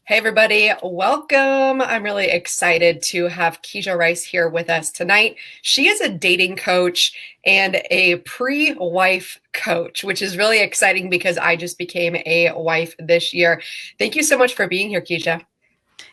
Hey, everybody, welcome. I'm really excited to have Keisha Rice here with us tonight. She is a dating coach and a pre-wife coach, which is really exciting because I just became a wife this year. Thank you so much for being here, Keisha.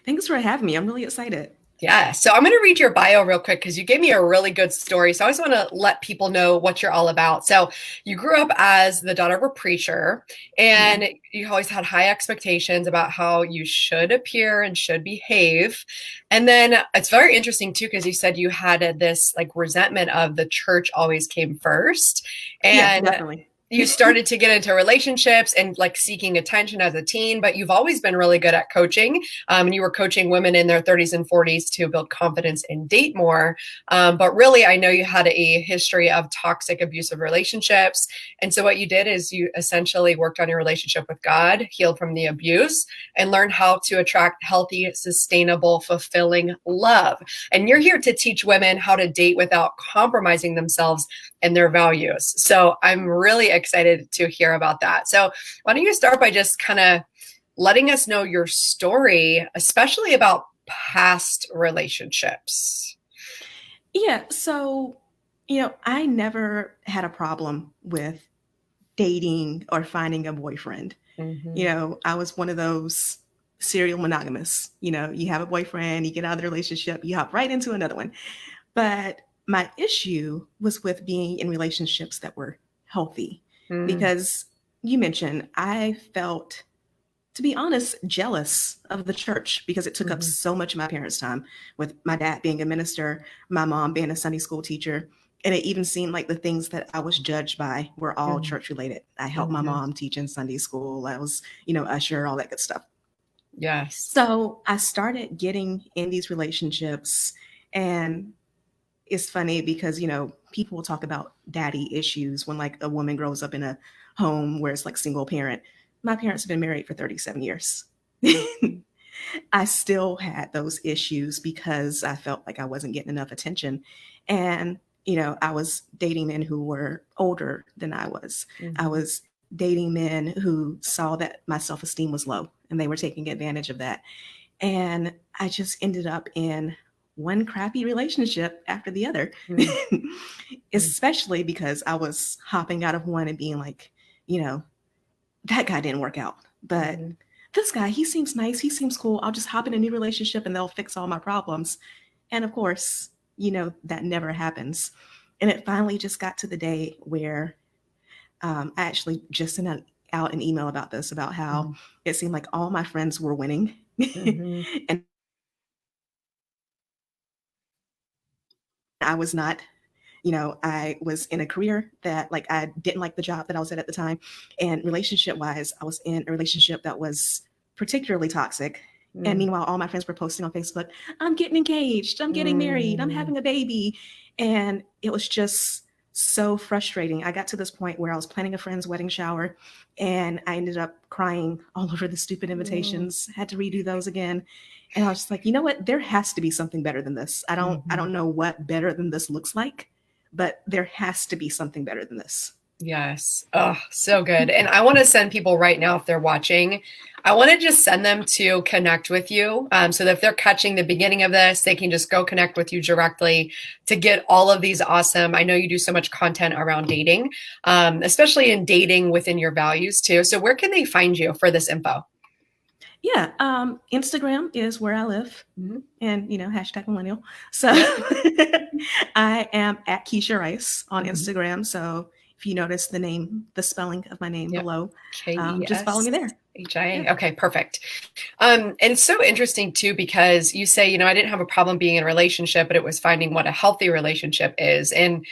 Thanks for having me. I'm really excited. Yeah, so I'm going to read your bio real quick because you gave me a really good story. So I just want to let people know what you're all about. So you grew up as the daughter of a preacher, Yeah. and you always had high expectations about how you should appear and should behave. And then it's very interesting too because you said you had this like resentment of the church always came first, Yeah, and definitely. you started to get into relationships and like seeking attention as a teen, but you've always been really good at coaching. And you were coaching women in their 30s and 40s to build confidence and date more. But really, I know you had a history of toxic, abusive relationships. And so what you did is you essentially worked on your relationship with God, healed from the abuse, and learned how to attract healthy, sustainable, fulfilling love. And you're here to teach women how to date without compromising themselves and their values. So I'm really excited to hear about that. So why don't you start by just kind of letting us know your story, especially about past relationships? Yeah. I never had a problem with dating or finding a boyfriend. Mm-hmm. I was one of those serial monogamous. You have a boyfriend, you get out of the relationship, you hop right into another one. But my issue was with being in relationships that were healthy Mm-hmm. because you mentioned I felt, to be honest, jealous of the church because it took up Mm-hmm. so much of my parents' time, with my dad being a minister, my mom being a Sunday school teacher. And it even seemed like the things that I was judged by were all church related. I helped my Mm-hmm. mom teach in Sunday school. I was, usher, all that good stuff. Yes. So I started getting in these relationships, and it's funny because, people will talk about daddy issues when like a woman grows up in a home where it's like single parent. My parents have been married for 37 years. I still had those issues because I felt like I wasn't getting enough attention. And, I was dating men who were older than I was. I Mm-hmm. was dating men who saw that my self esteem was low and they were taking advantage of that. And I just ended up in one crappy relationship after the other, especially because I was hopping out of one and being like, you know, that guy didn't work out. But Mm-hmm. this guy, he seems nice. He seems cool. I'll just hop in a new relationship and they'll fix all my problems. And of course, that never happens. And it finally just got to the day where I actually just sent out an email about this, about how Mm-hmm. it seemed like all my friends were winning. Mm-hmm. And I was not. I was in a career that like I didn't like the job that I was at the time. And relationship wise, I was in a relationship that was particularly toxic. And meanwhile, all my friends were posting on Facebook, I'm getting engaged, I'm getting married, I'm Mm-hmm. having a baby. And it was just so frustrating. I got to this point where I was planning a friend's wedding shower and I ended up crying all over the stupid invitations, had to redo those again. And I was just like, you know what? There has to be something better than this. I Mm-hmm. don't know what better than this looks like, but there has to be something better than this. Yes. Oh, so good. And I want to send people right now, if they're watching, I want to just send them to connect with you. So that if they're catching the beginning of this, they can just go connect with you directly to get all of these awesome. I know you do so much content around dating, especially in dating within your values too. So where can they find you for this info? Yeah, Instagram is where I live, Mm-hmm. and hashtag millennial. So Yep. I am at Keisha Rice on Mm-hmm. Instagram. So if you notice the name, the spelling of my name Yep. below, just follow me there. KESHIA. Yeah. Okay, perfect. And it's so interesting too because you say, I didn't have a problem being in a relationship, but it was finding what a healthy relationship is. And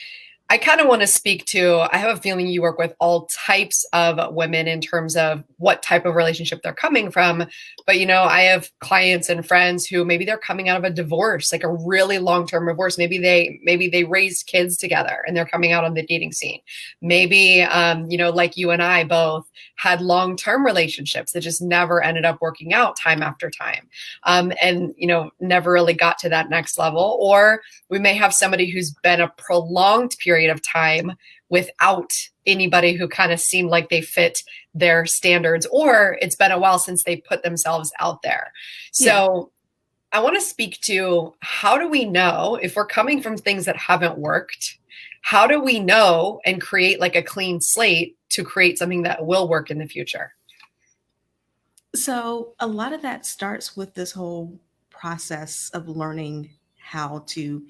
I kind of want to speak to, I have a feeling you work with all types of women in terms of what type of relationship they're coming from. But, I have clients and friends who maybe they're coming out of a divorce, like a really long-term divorce. Maybe they raised kids together and they're coming out on the dating scene. Maybe, like you and I both had long-term relationships that just never ended up working out time after time. And, never really got to that next level. Or we may have somebody who's been a prolonged period of time without anybody who kind of seemed like they fit their standards, or it's been a while since they put themselves out there. So I want to speak to, how do we know if we're coming from things that haven't worked? How do we know and create like a clean slate to create something that will work in the future? So a lot of that starts with this whole process of learning how to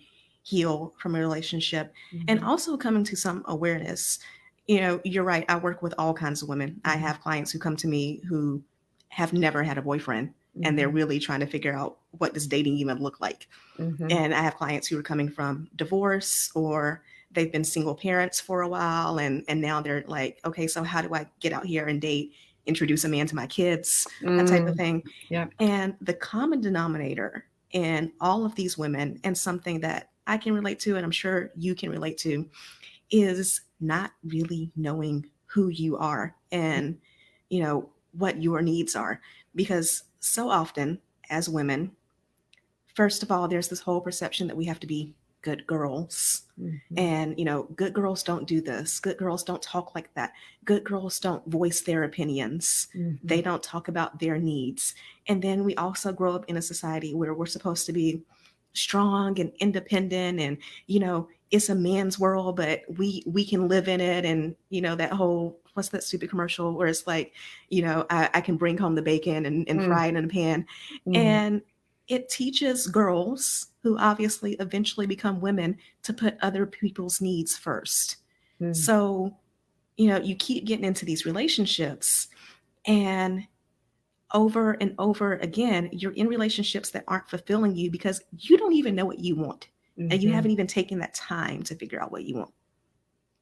heal from a relationship and also coming to some awareness. You know, you're right. I work with all kinds of women. I have clients who come to me who have never had a boyfriend and they're really trying to figure out, what does dating even look like? And I have clients who are coming from divorce, or they've been single parents for a while, and now they're like, okay, so how do I get out here and date, introduce a man to my kids, that type of thing. Yeah. And the common denominator in all of these women, and something that I can relate to, and I'm sure you can relate to, is not really knowing who you are and, you know, what your needs are. Because so often as women, first of all, there's this whole perception that we have to be good girls. And, you know, good girls don't do this. Good girls don't talk like that. Good girls don't voice their opinions. They don't talk about their needs. And then we also grow up in a society where we're supposed to be strong and independent, and, you know, it's a man's world, but we can live in it. And, you know, that whole, what's that stupid commercial where it's like, you know, I can bring home the bacon and fry it in a pan. And it teaches girls, who obviously eventually become women, to put other people's needs first. So, you know, you keep getting into these relationships, and over and over again, you're in relationships that aren't fulfilling you because you don't even know what you want. And you haven't even taken that time to figure out what you want.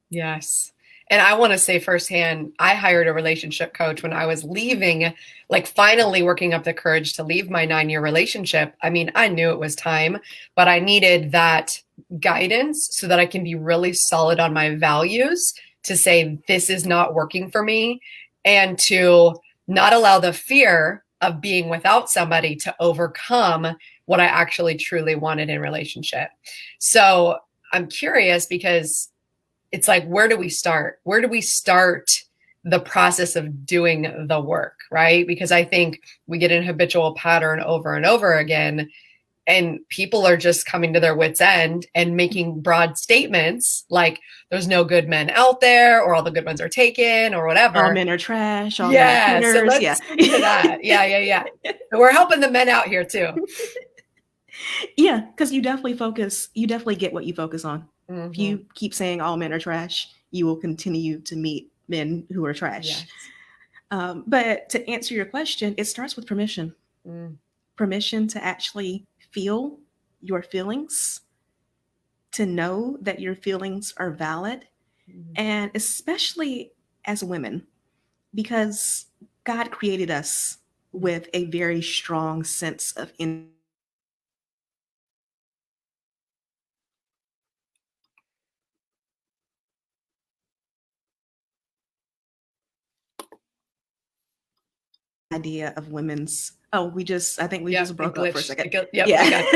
Yes. And I want to say firsthand, I hired a relationship coach when I was leaving, like finally working up the courage to leave my 9-year relationship. I mean, I knew it was time, but I needed that guidance so that I can be really solid on my values, to say, this is not working for me, and to not allow the fear of being without somebody to overcome what I actually truly wanted in relationship. So I'm curious, because it's like, where do we start? Where do we start the process of doing the work, right? Because I think we get an habitual pattern over and over again, and people are just coming to their wits' end and making broad statements like, there's no good men out there, or all the good ones are taken, or whatever. All men are trash. All men are So let's get into that. Yeah. We're helping the men out here too. Yeah, because you definitely get what you focus on. If you keep saying all men are trash, you will continue to meet men who are trash. But to answer your question, it starts with permission. Permission to actually feel your feelings, to know that your feelings are valid, and especially as women, because God created us with a very strong sense of idea of women's. I think we just broke up for a second. We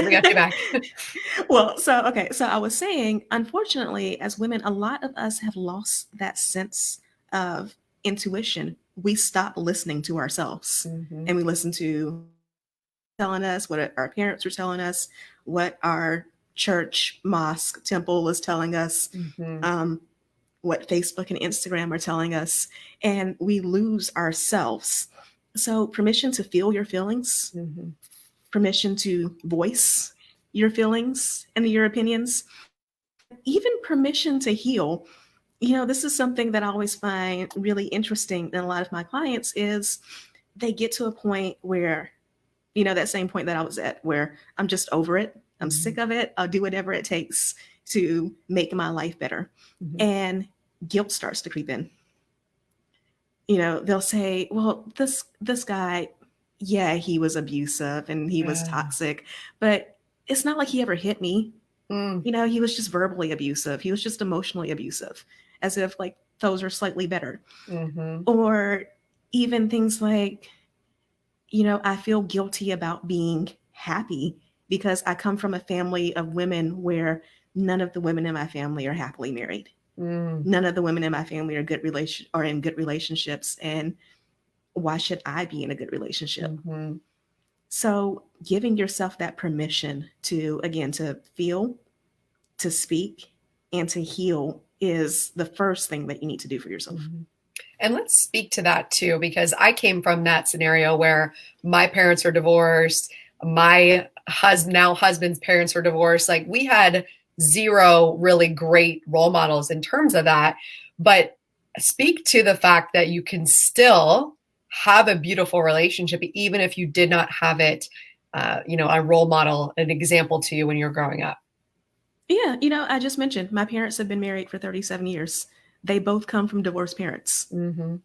got you back. Well, so I was saying, unfortunately, as women, a lot of us have lost that sense of intuition. We stop listening to ourselves, and we listen to telling us what our parents are telling us, what our church, mosque, temple is telling us, what Facebook and Instagram are telling us, and we lose ourselves. So permission to feel your feelings, permission to voice your feelings and your opinions, even permission to heal. You know, this is something that I always find really interesting in a lot of my clients, is they get to a point where, you know, that same point that I was at, where I'm just over it. I'm sick of it. I'll do whatever it takes to make my life better. And guilt starts to creep in. You know, they'll say, well, this guy, yeah, he was abusive and he was toxic, but it's not like he ever hit me. You know, he was just verbally abusive. He was just emotionally abusive, as if like those are slightly better. Or even things like, you know, I feel guilty about being happy because I come from a family of women where none of the women in my family are happily married. Mm, None of the women in my family are in good relationships, and why should I be in a good relationship? mhm, So giving yourself that permission to, again, to feel, to speak, and to heal is the first thing that you need to do for yourself. mhm. And let's speak to that too, because I came from that scenario where my parents were divorced, my now husband's parents were divorced. Like we had zero really great role models in terms of that. But speak to the fact that you can still have a beautiful relationship, even if you did not have it, a role model, an example to you when you were growing up. Yeah, I just mentioned my parents have been married for 37 years. They both come from divorced parents. Mm-hmm.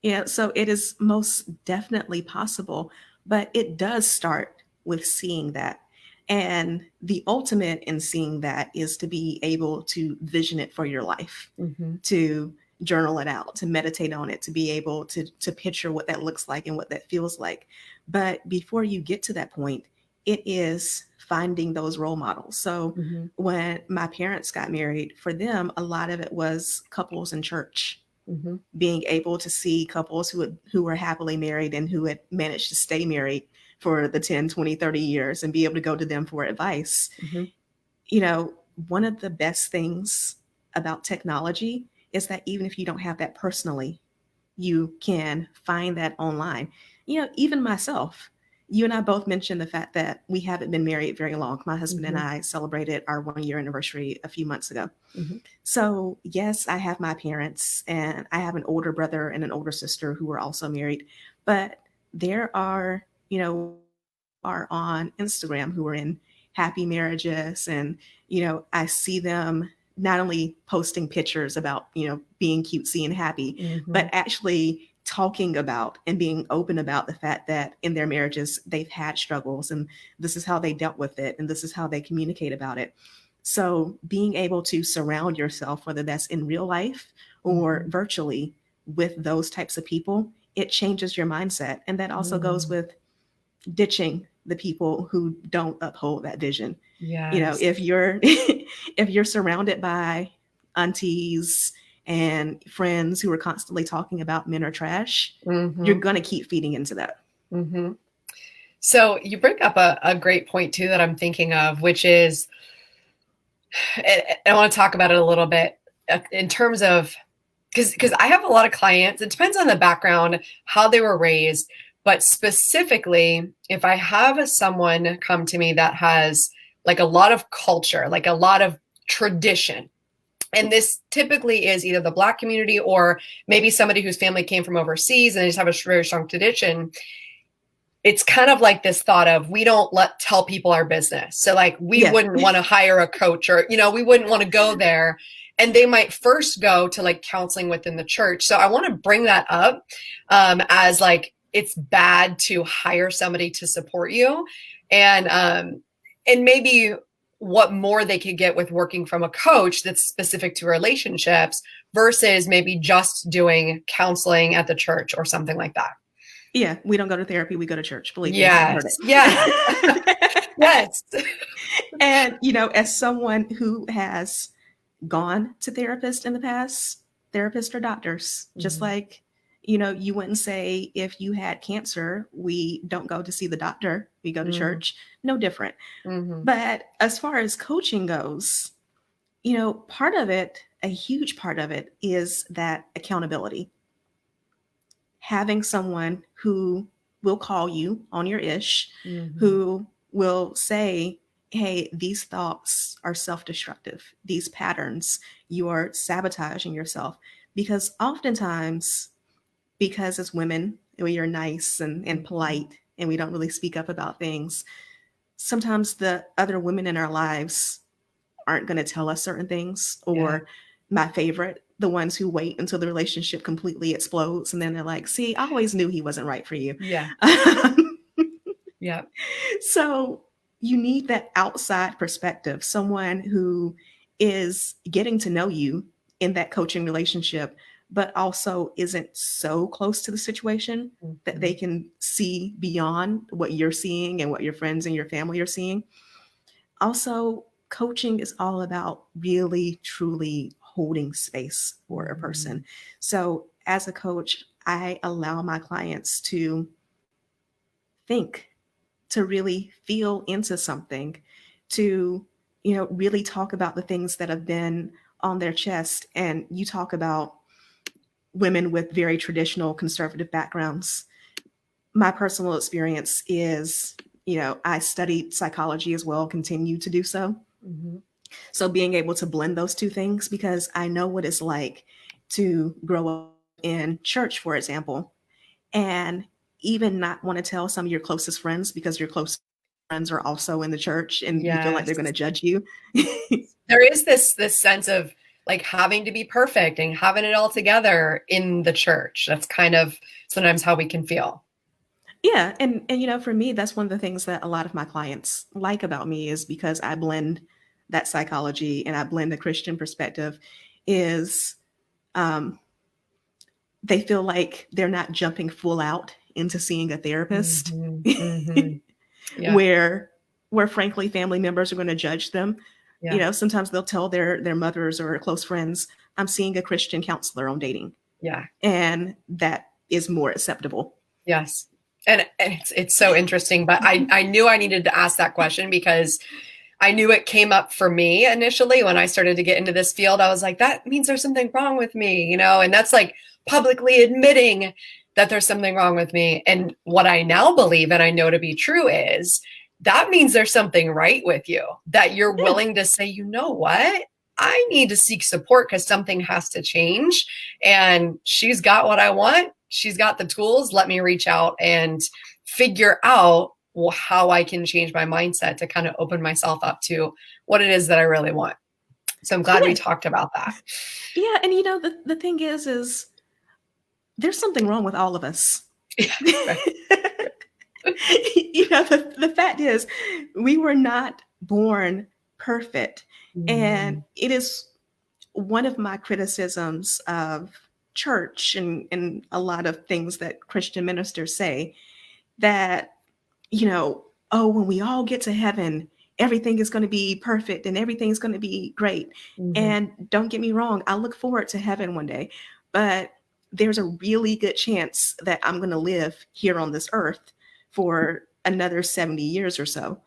Yeah, so it is most definitely possible, but it does start with seeing that. And the ultimate in seeing that is to be able to vision it for your life, Mm-hmm. to journal it out, to meditate on it, to be able to picture what that looks like and what that feels like. But before you get to that point, it is finding those role models. So Mm-hmm. when my parents got married, for them, a lot of it was couples in church, Mm-hmm. being able to see couples who were happily married and who had managed to stay married for the 10, 20, 30 years and be able to go to them for advice. Mm-hmm. You know, one of the best things about technology is that even if you don't have that personally, you can find that online. Even myself, you and I both mentioned the fact that we haven't been married very long. My husband and Mm-hmm. I celebrated our 1 year anniversary a few months ago. Mm-hmm. So, yes, I have my parents, and I have an older brother and an older sister who are also married. But there are, are on Instagram who are in happy marriages. And, I see them not only posting pictures about, being cutesy and happy, Mm-hmm. but actually talking about and being open about the fact that in their marriages they've had struggles, and this is how they dealt with it, and this is how they communicate about it. So being able to surround yourself, whether that's in real life or Mm-hmm. virtually, with those types of people, it changes your mindset. And that also goes Mm. with ditching the people who don't uphold that vision. Yes. If you're if you're surrounded by aunties and friends who are constantly talking about men are trash, you're Mm-hmm. going to keep feeding into that. Mm-hmm. So you bring up a great point too that I'm thinking of, which is, I want to talk about it a little bit in terms of, because I have a lot of clients. It depends on the background, how they were raised, but specifically, if I have someone come to me that has like a lot of culture, like a lot of tradition, and this typically is either the Black community or maybe somebody whose family came from overseas and they just have a very strong tradition. It's kind of like this thought of, we don't tell people our business. So like we Yeah. wouldn't want to hire a coach, or, we wouldn't want to go there. And they might first go to like counseling within the church. So I want to bring that up as like, it's bad to hire somebody to support you. And maybe what more they could get with working from a coach that's specific to relationships versus maybe just doing counseling at the church or something like that. Yeah, we don't go to therapy, we go to church. Believe me, I've heard Yes. Yes. it. Yes. And, as someone who has gone to therapists in the past, therapists are doctors. Just Mhm. like, you wouldn't say if you had cancer, we don't go to see the doctor, we go to Mhm. church. No different. Mhm. But as far as coaching goes, part of it, a huge part of it, is that accountability. Having someone who will call you on your ish, Mhm. who will say, hey, these thoughts are self destructive, these patterns, you are sabotaging yourself. Because oftentimes, because as women, we are nice and Mhm. polite and we don't really speak up about things, sometimes the other women in our lives aren't going to tell us certain things. Yeah. Or my favorite, the ones who wait until the relationship completely explodes and then they're like, see, I always knew he wasn't right for you. Yeah. Yeah. So you need that outside perspective, someone who is getting to know you in that coaching relationship, but also isn't so close to the situation that they Mhm. can see beyond what you're seeing and what your friends and your family are seeing. Also, coaching is all about really, truly holding space for a person. So as a coach, I allow my clients to think, to really feel into something, to, really talk about the things that have been on their chest. And you talk about women with very traditional conservative backgrounds. My personal experience is, I studied psychology as well, continue to do so. Mm-hmm. So being able to blend those two things, because I know what it's like to grow up in church, for example, and even not want to tell some of your closest friends because your close friends are also in the church and you feel like they're going to Yes. judge you. There is this sense of like having to be perfect and having it all together in the church. That's kind of sometimes how we can feel. Yeah, and for me, that's one of the things that a lot of my clients like about me, is because I blend that psychology and I blend the Christian perspective. Is um, they feel like they're not jumping full out into seeing a therapist, Mm-hmm. Mm-hmm. Yeah. where frankly family members are going to judge them. Yeah. Sometimes they'll tell their mothers or close friends, "I'm seeing a Christian counselor on dating," Yeah. and that is more acceptable. Yes. And it's so interesting, but I knew I needed to ask that question because I knew it came up for me initially when I started to get into this field. I was like, that means there's something wrong with me, and that's like publicly admitting that there's something wrong with me. And what I now believe and I know to be true is that means there's something right with you, that you're Yeah. willing to say, you know what? I need to seek support because something has to change. And she's got what I want. She's got the tools. Let me reach out and figure out how I can change my mindset to kind of open myself up to what it is that I really want. So I'm glad we Yeah. talked about that. Yeah, and the thing is there's something wrong with all of us. Yeah, right. The fact is, we were not born perfect. And it is one of my criticisms of church and a lot of things that Christian ministers say, that, oh, when we all get to heaven, everything is going to be perfect and everything's going to be great. Mm-hmm. And don't get me wrong, I look forward to heaven one day, but there's a really good chance that I'm going to live here on this earth for another 70 years or so.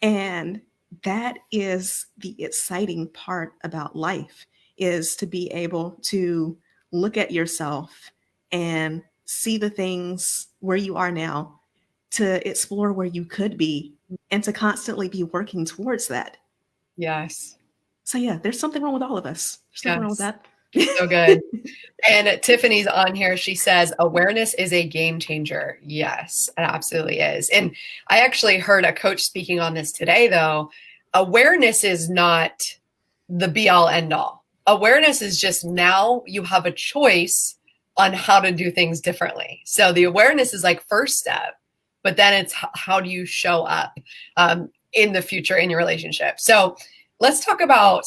And that is the exciting part about life, is to be able to look at yourself and see the things where you are now, to explore where you could be, and to constantly be working towards that. Yes. So yeah, there's something wrong with all of us. There's nothing wrong with Yes. that. So good. And Tiffany's on here. She says, awareness is a game changer. Yes, it absolutely is. And I actually heard a coach speaking on this today, though. Awareness is not the be all end all. Awareness is just now you have a choice on how to do things differently. So the awareness is like first step, but then it's how do you show up in the future in your relationship. So let's talk about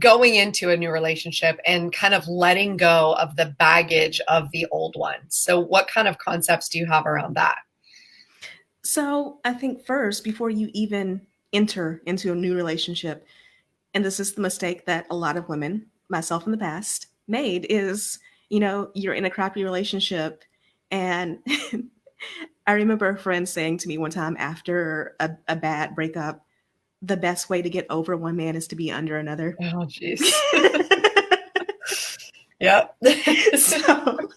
going into a new relationship and kind of letting go of the baggage of the old one. So what kind of concepts do you have around that? So I think first, before you even enter into a new relationship, and this is the mistake that a lot of women, myself in the past, made, is, you're in a crappy relationship. And I remember a friend saying to me one time after a bad breakup, the best way to get over one man is to be under another. Oh, geez. Yep. So,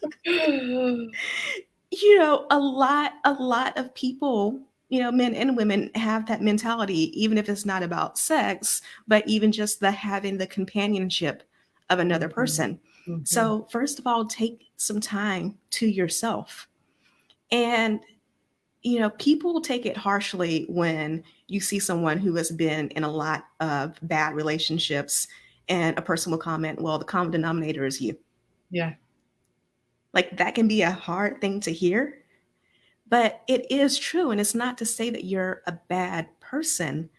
a lot of people, men and women, have that mentality, even if it's not about sex, but even just having the companionship of another person. Mm-hmm. So first of all, take some time to yourself. And, people take it harshly when you see someone who has been in a lot of bad relationships and a person will comment, well, the common denominator is you. Yeah. Like, that can be a hard thing to hear, but it is true. And it's not to say that you're a bad person,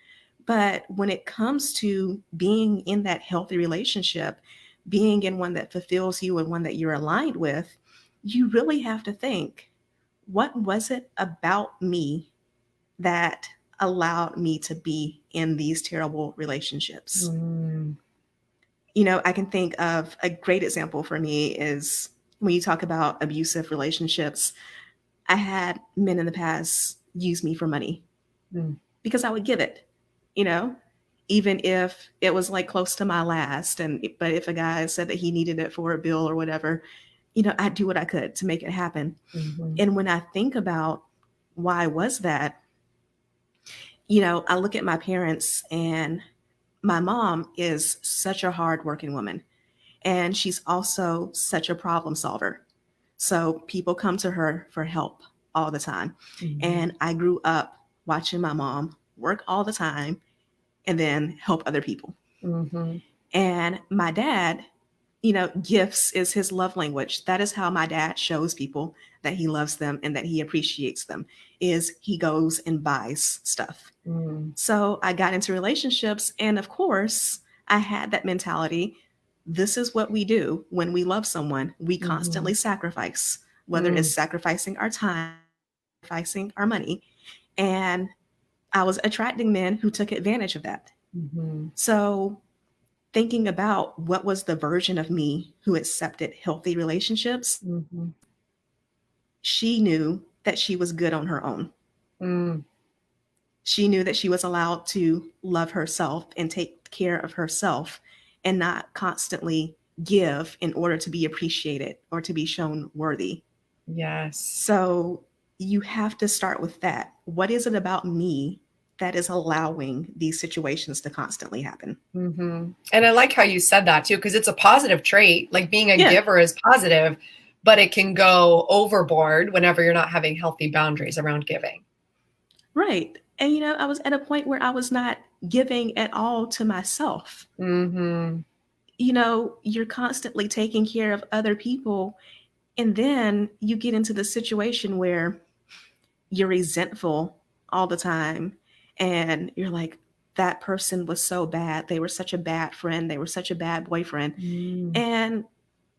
but when it comes to being in that healthy relationship, being in one that fulfills you and one that you're aligned with, you really have to think, what was it about me that allowed me to be in these terrible relationships. Mm. I can think of a great example for me is when you talk about abusive relationships. I had men in the past use me for money Mm. because I would give it, you know, even if it was like close to my last. But if a guy said that he needed it for a bill or whatever, I'd do what I could to make it happen. Mhm. And when I think about why was that, I look at my parents, and my mom is such a hardworking woman, and she's also such a problem solver. So people come to her for help all the time. Mhm. And I grew up watching my mom work all the time and then help other people. Mhm. And my dad, gifts is his love language. That is how my dad shows people that he loves them and that he appreciates them, is he goes and buys stuff. Mm. So I got into relationships, and of course, I had that mentality. This is what we do when we love someone. We Mhm. constantly sacrifice, whether it's Mm. sacrificing our time, sacrificing our money. And I was attracting men who took advantage of that. Mhm. So thinking about what was the version of me who accepted healthy relationships, Mhm. she knew that she was good on her own. Mm. She knew that she was allowed to love herself and take care of herself and not constantly give in order to be appreciated or to be shown worthy. Yes. So you have to start with that. What is it about me that is allowing these situations to constantly happen? Mhm. And I like how you said that too, because it's a positive trait. Like being a Yeah, giver is positive, but it can go overboard whenever you're not having healthy boundaries around giving. right. And I was at a point where I was not giving at all to myself. Mhm. You're constantly taking care of other people, and then you get into the situation where you're resentful all the time, and you're like, that person was so bad. They were such a bad friend. They were such a bad boyfriend. Mm. And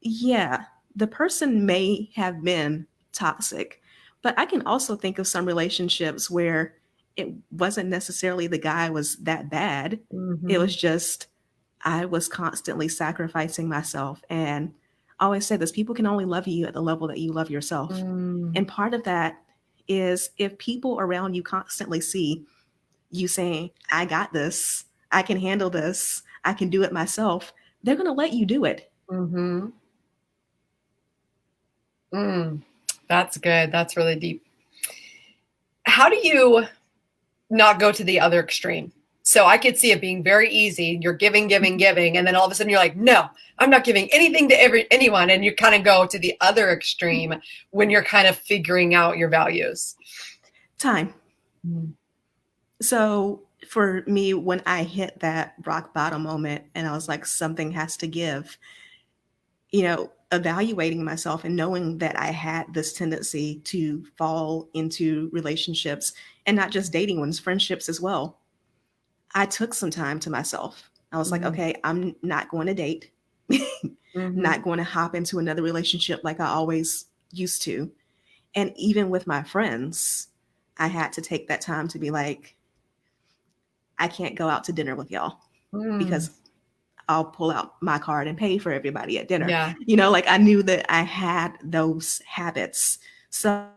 yeah, the person may have been toxic, but I can also think of some relationships where it wasn't necessarily the guy was that bad. It was Mhm. just I was constantly sacrificing myself. And I always say this: people can only love you at the level that you love yourself. Mm. And part of that is if people around you constantly see you saying, I got this, I can handle this, I can do it myself, they're going to let you do it. Mhm. Mm. That's good. That's really deep. How do you not go to the other extreme? So I could see it being very easy. You're giving, giving, giving, and then all of a sudden you're like, no, I'm not giving anything to anyone, and you kind of go to the other extreme when you're kind of figuring out your values. Time. Mm. So for me, when I hit that rock bottom moment and I was like, something has to give, evaluating myself and knowing that I had this tendency to fall into relationships, and not just dating ones, friendships as well. I took some time to myself. I was like, Mm. okay, I'm not going to date, Mhm. not going to hop into another relationship like I always used to. And even with my friends, I had to take that time to be like, I can't go out to dinner with y'all Mm. because I'll pull out my card and pay for everybody at dinner. Yeah. Like I knew that I had those habits. So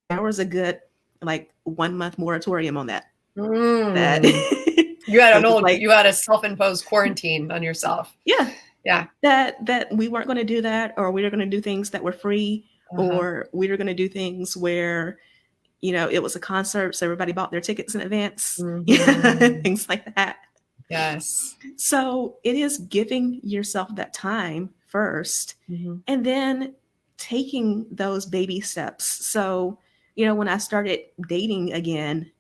there was a good like 1 month moratorium on that. That Mm. it You had was like, you had a self-imposed quarantine on yourself. yeah, Yeah. that we weren't going to do that, or we were going to do things that were free, Uh-huh. or we were going to do things where it was a concert, so everybody bought their tickets in advance. Mhm. Things like that. Yes. So it is giving yourself that time first, Mhm. and then taking those baby steps. So, when I started dating again,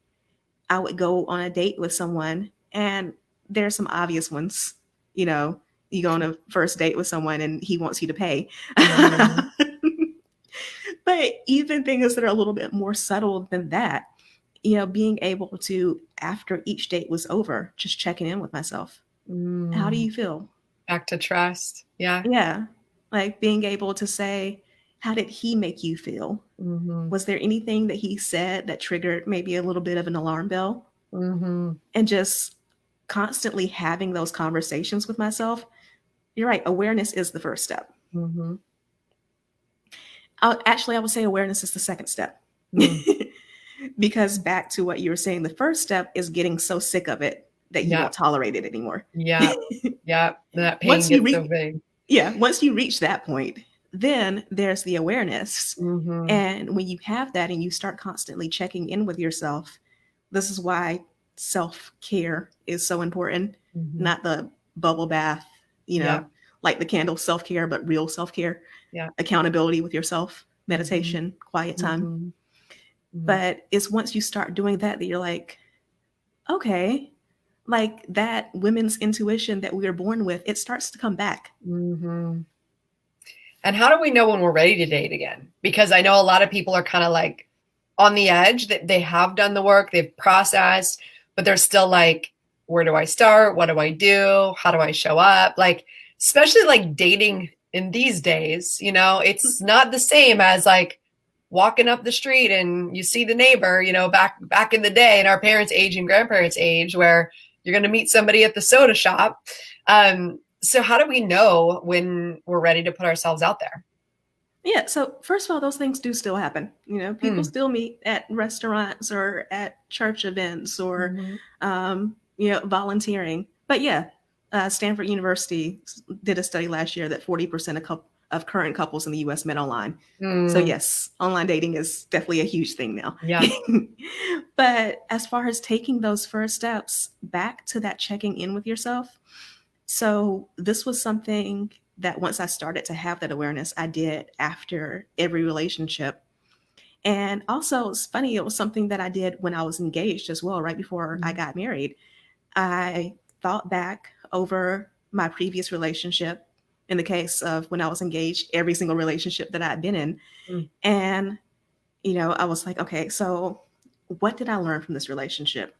I would go on a date with someone, and there's some obvious ones. You know, you go on a first date with someone and he wants you to pay. Mhm. But even things that are a little bit more subtle than that, being able to, after each date was over, just checking in with myself. How do Mm. you feel? Back to trust. Yeah. Yeah. Like being able to say, how did he make you feel? Mhm. Was there anything that he said that triggered maybe a little bit of an alarm bell? Mm-hmm. and just constantly having those conversations with myself. You're right. Awareness is the first step. Mm-hmm. Actually, I would say awareness is the second step. Mm. Because back to what you were saying, the first step is getting so sick of it that you Yeah. won't tolerate it anymore. Yeah. Yeah. That pain once you gets so reach big. Yeah, once you reach that point, then there's the awareness. Mm-hmm. And when you have that and you start constantly checking in with yourself, this is why self-care is so important. Mm-hmm. Not the bubble bath, Yeah. like the candle self-care, but real self-care, Yeah. accountability with yourself, Mm-hmm. meditation, quiet time. Mm-hmm. Mm-hmm. But it's once you start doing that you're like, okay, like that women's intuition that we were born with, it starts to come back. Mm-hmm. And how do we know when we're ready to date again? Because I know a lot of people are kind of like on the edge, that they have done the work, they've processed, but they're still like, where do I start? What do I do? How do I show up? Like, especially like dating in these days, it's not the same as like walking up the street and you see the neighbor, back in the day in our parents' age and grandparents' age, where you're going to meet somebody at the soda shop. So how do we know when we're ready to put ourselves out there? Yeah, so first of all, those things do still happen. People Mm. still meet at restaurants or at church events or, Mm-hmm. volunteering. But yeah, Stanford University did a study last year that 40% of current couples in the US met online. So Mm. yes, online dating is definitely a huge thing now. Yeah. But as far as taking those first steps back to that checking in with yourself, so this was something that once I started to have that awareness, I did after every relationship. And also, it's funny, it was something that I did when I was engaged as well, right before I Mm. got married. I thought back over my previous relationship, in the case of when I was engaged, every single relationship that I'd been in. Mm. And, I was like, okay, so what did I learn from this relationship?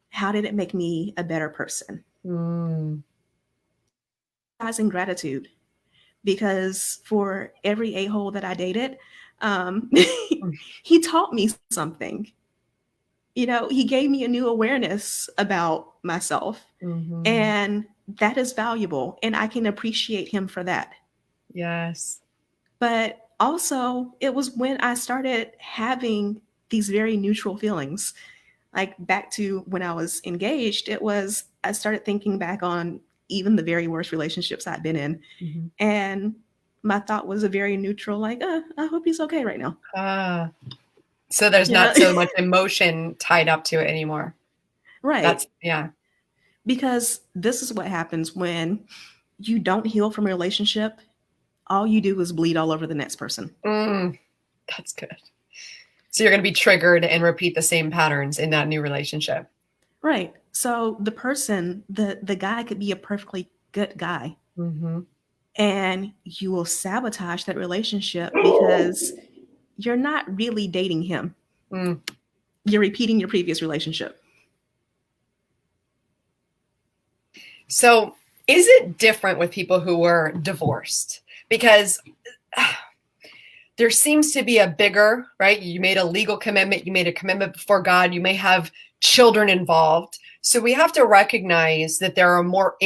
How did it make me a better person? Mm. In gratitude, because for every a-hole that I dated, um, Mm. he taught me something. He gave me a new awareness about myself, Mm-hmm. and that is valuable, and I can appreciate him for that. Yes. But also, it was when I started having these very neutral feelings. Like back to when I was engaged, I started thinking back on even the very worst relationships I'd been in. Mm-hmm. And my thought was a very neutral, like, I hope he's okay right now. Ah, so there's You know, not so much emotion tied up to it anymore. right. That's, yeah. Because this is what happens when you don't heal from a relationship. All you do is bleed all over the next person. Mm, that's good. So you're going to be triggered and repeat the same patterns in that new relationship. Right. So the guy could be a perfectly good guy, Mm-hmm. and you will sabotage that relationship because you're not really dating him. Mm. You're repeating your previous relationship. So is it different with people who were divorced? Because there seems to be a bigger, right? You made a legal commitment, you made a commitment before God, you may have children involved. So we have to recognize that there are more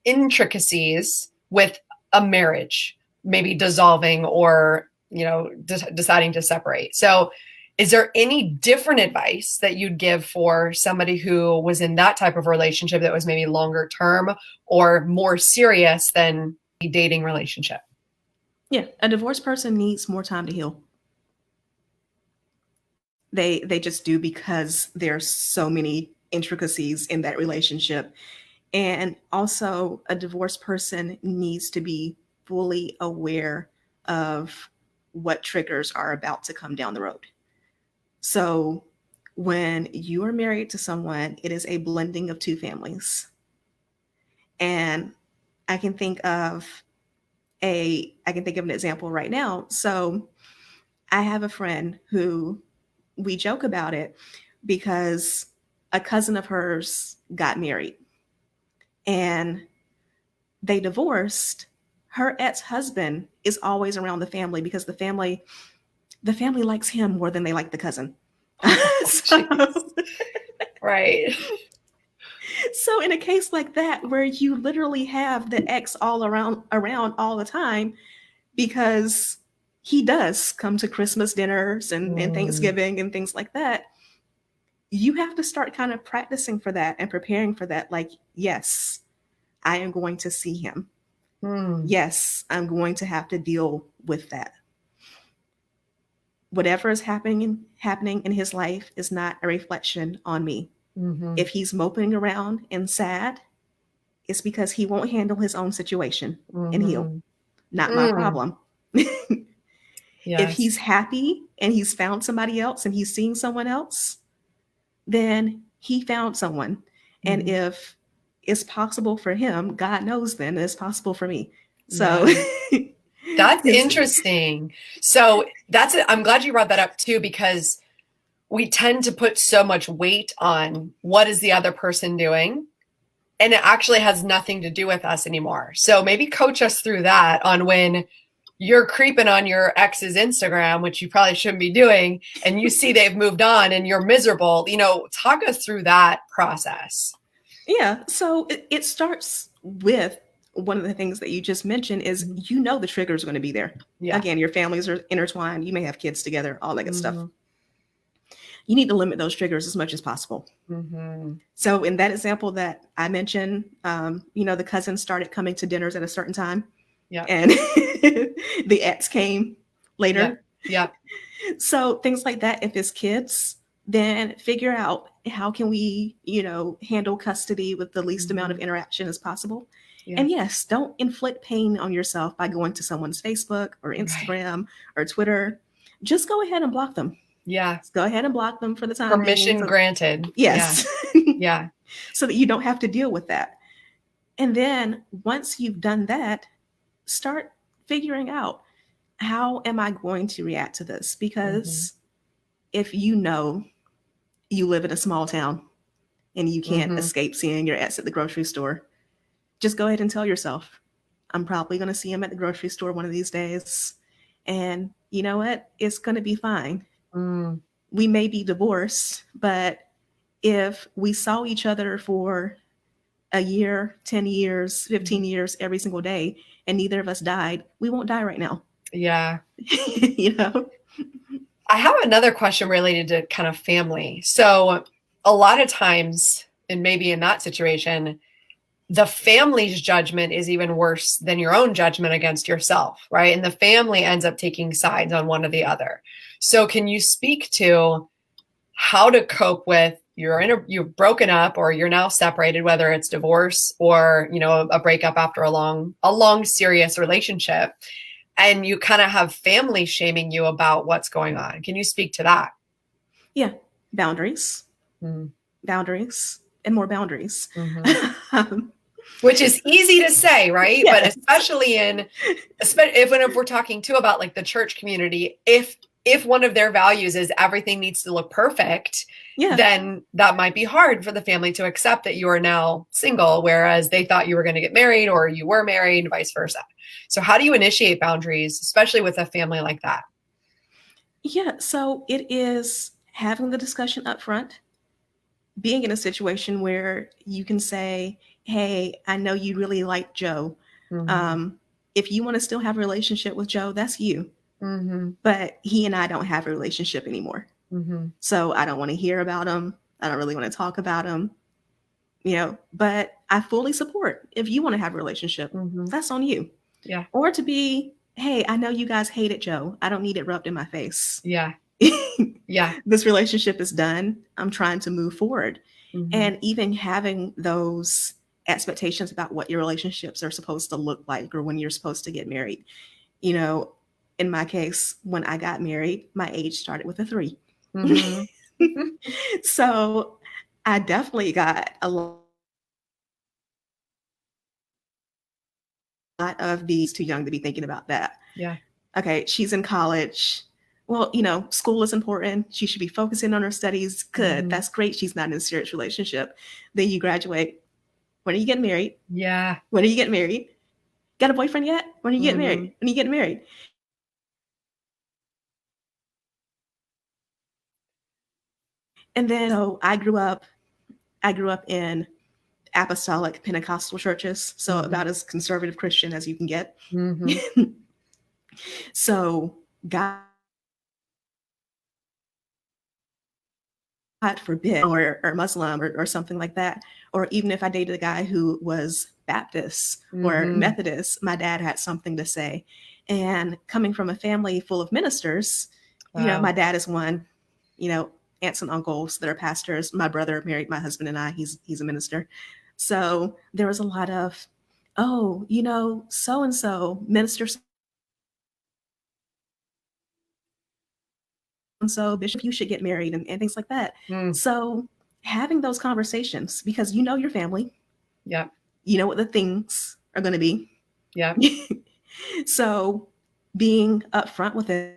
intricacies with a marriage, maybe dissolving or, deciding to separate. So is there any different advice that you'd give for somebody who was in that type of relationship that was maybe longer term or more serious than a dating relationship? Yeah, a divorced person needs more time to heal. They just do, because there's so many intricacies in that relationship. And also, a divorced person needs to be fully aware of what triggers are about to come down the road. So, when you are married to someone, it is a blending of two families. And I can think of I can think of an example right now. So, I have a friend who, we joke about it because a cousin of hers got married and they divorced. Her ex-husband is always around the family because the family likes him more than they like the cousin. Jeez. So, Right. so in a case like that, where you literally have the ex all around all the time, because he does come to Christmas dinners and Mm, Thanksgiving and things like that, you have to start kind of practicing for that and preparing for that. Like, yes, I am going to see him. mm, Yes, I'm going to have to deal with that. Whatever is happening in his life is not a reflection on me. mm-hmm, If he's moping around and sad, it's because he won't handle his own situation and heal. mm-hmm. Not my Mm, problem. If yes. he's happy and he's found somebody else and he's seeing someone else, then he found someone. And Mm-hmm. if it's possible for him, God knows then it's possible for me. So, Yeah. That's it's, interesting. So I'm glad you brought that up too, because we tend to put so much weight on what is the other person doing, and it actually has nothing to do with us anymore. So maybe coach us through that on when you're creeping on your ex's Instagram, which you probably shouldn't be doing, and you see they've moved on and you're miserable. Talk us through that process. yeah. So it starts with one of the things that you just mentioned is, Mhm. the triggers are going to be there. Yeah. Again, your families are intertwined. You may have kids together, all that good stuff. Mm-hmm. You need to limit those triggers as much as possible. Mm-hmm. So in that example that I mentioned, the cousins started coming to dinners at a certain time, Yeah. and the ex came Yeah. later. Yeah. So things like that, if it's kids, then figure out how can we, handle custody with the least amount of Mm-hmm. interaction as possible. Yeah. And yes, don't inflict pain on yourself by going to someone's Facebook or Right. Instagram or Twitter. Just go ahead and block them. Yeah. Just go ahead and block them for the time being. Permission So, granted. Yeah. yes. Yeah. So that you don't have to deal with that. And then once you've done that, start figuring out, how am I going to react to this? Mm-hmm. Because if you live in a small town and you can't Mm-hmm. escape seeing your ex at the grocery store, just go ahead and tell yourself, I'm probably going to see him at the grocery store one of these days. And you know what? It's going to be fine. Mm, We may be divorced, but if we saw each other for a year, 10 years, mhm. 15 years every single day, and neither of us died, we won't die right now. Yeah. you know? I have another question related to kind of family. So, a lot of times, and maybe in that situation, the family's judgment is even worse than your own judgment against yourself, right? And the family ends up taking sides on one or the other. So, can you speak to how to cope with you've broken up or you're now separated, whether it's divorce or a breakup after a long serious relationship, and you kind of have family shaming you about what's going on? Can you speak to that? Yeah. Boundaries, Mm-hmm. boundaries, and more boundaries. Mm-hmm. um, Which is easy to say, right? But yes. especially if we're talking too about like the church community, if one of their values is everything needs to look perfect, Yeah. then that might be hard for the family to accept that you are now single, whereas they thought you were going to get married or you were married, and vice versa. So how do you initiate boundaries, especially with a family like that? Yeah. So it is having the discussion up front, being in a situation where you can say, hey, I know you really like Joe. Mm-hmm. Um, if you want to still have a relationship with Joe, that's you. Mm-hmm. But he and I don't have a relationship anymore. Mm-hmm. So I don't want to hear about him. I don't really want to talk about him, but I fully support if you want to have a relationship, Mm-hmm. that's on you. Yeah. Or to be, hey, I know you guys hated Joe. I don't need it rubbed in my face. Yeah. Yeah. This relationship is done. I'm trying to move forward. Mm-hmm. And even having those expectations about what your relationships are supposed to look like or when you're supposed to get married. You know, in my case, when I got married, my age started with a 3. Mm-hmm. So I definitely got a lot of these too young to be thinking about that. Yeah. Okay, she's in college. Well, school is important. She should be focusing on her studies. Good. Mm-hmm. That's great. She's not in a serious relationship. Then you graduate. When are you getting married? Yeah. When are you getting married? Got a boyfriend yet? When are you getting Mm-hmm. married? When are you getting married? And then I grew up in apostolic Pentecostal churches, so Mm-hmm. about as conservative Christian as you can get. Mm-hmm. So God forbid, or Muslim, or something like that, or even if I dated a guy who was Baptist or Mm-hmm. Methodist, my dad had something to say. And coming from a family full of ministers, Wow. my dad is one, you know, aunts and uncles that are pastors. My brother married my husband and I, he's a minister. So there was a lot of, oh, so and so, minister so and so, bishop, you should get married, and things like that. Mm. So having those conversations, because you know your family, Yep. you know what the things are going to be. Yep. So being upfront with it.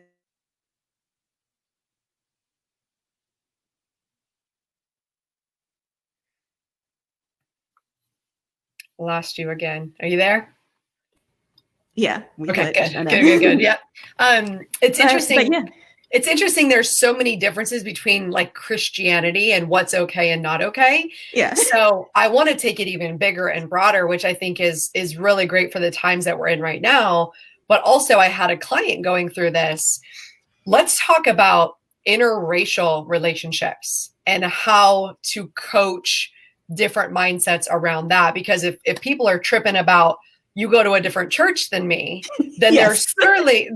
Lost you again. Are you there? Yeah, we Okay, glitched. I good, know. good, good, good. Yeah. It's But interesting. yeah, It's interesting. There's so many differences between like Christianity and what's okay and not okay. yeah. So I want to take it even bigger and broader, which I think is really great for the times that we're in right now. But also, I had a client going through this. Let's talk about interracial relationships and how to coach different mindsets around that. Because if people are tripping about you go to a different church than me, then Yes.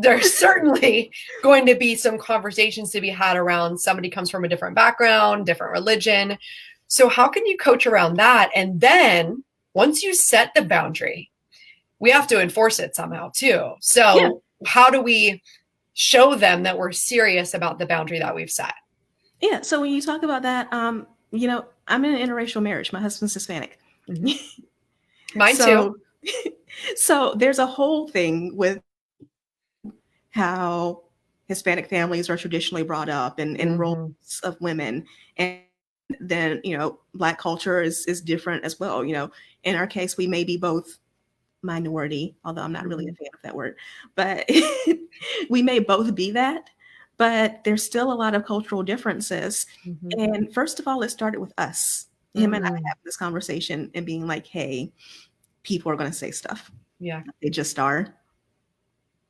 there's certainly going to be some conversations to be had around somebody comes from a different background, different religion. So how can you coach around that? And then once you set the boundary, we have to enforce it somehow too. Yeah. So how do we show them that we're serious about the boundary that we've set? Yeah. So when you talk about that, I'm in an interracial marriage. My husband's Hispanic. Mm-hmm. Mine too. So so there's a whole thing with how Hispanic families are traditionally brought up, and roles Mm-hmm. of women. And then, Black culture is different as well. In our case, we may be both minority, although I'm not really Mm-hmm. a fan of that word, but we may both be that, but there's still a lot of cultural differences. Mm-hmm. And first of all, it started with us, him and I Mm-hmm. having this conversation and being like, hey, people are going to say stuff. Yeah. They just are.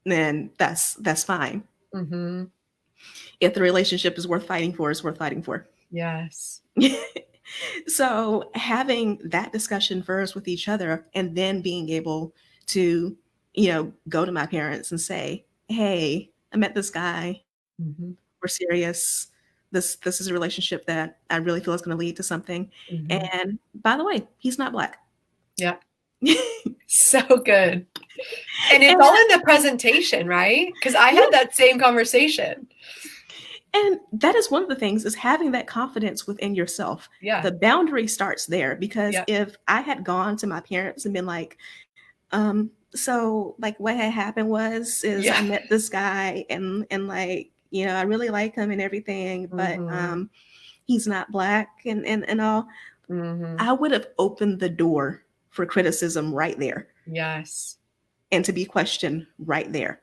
Then that's fine. Mm-hmm. If the relationship is worth fighting for, it's worth fighting for. Yes. So having that discussion first with each other, and then being able to, go to my parents and say, hey, I met this guy. Mm-hmm. We're serious. This is a relationship that I really feel is going to lead to something. Mm-hmm. And by the way, he's not Black. Yeah. And So good. And it's all in the presentation, right? Because I had yes, that same conversation. and that is one of the things, is having that confidence within yourself. Yeah. The boundary starts there, because Yeah. if I had gone to my parents and been like, so like what had happened is I Yeah. met this guy, and like, I really like him and everything, but Mm-hmm. he's not Black, and all, Mm-hmm. I would have opened the door for criticism right there, Yes. and to be questioned right there.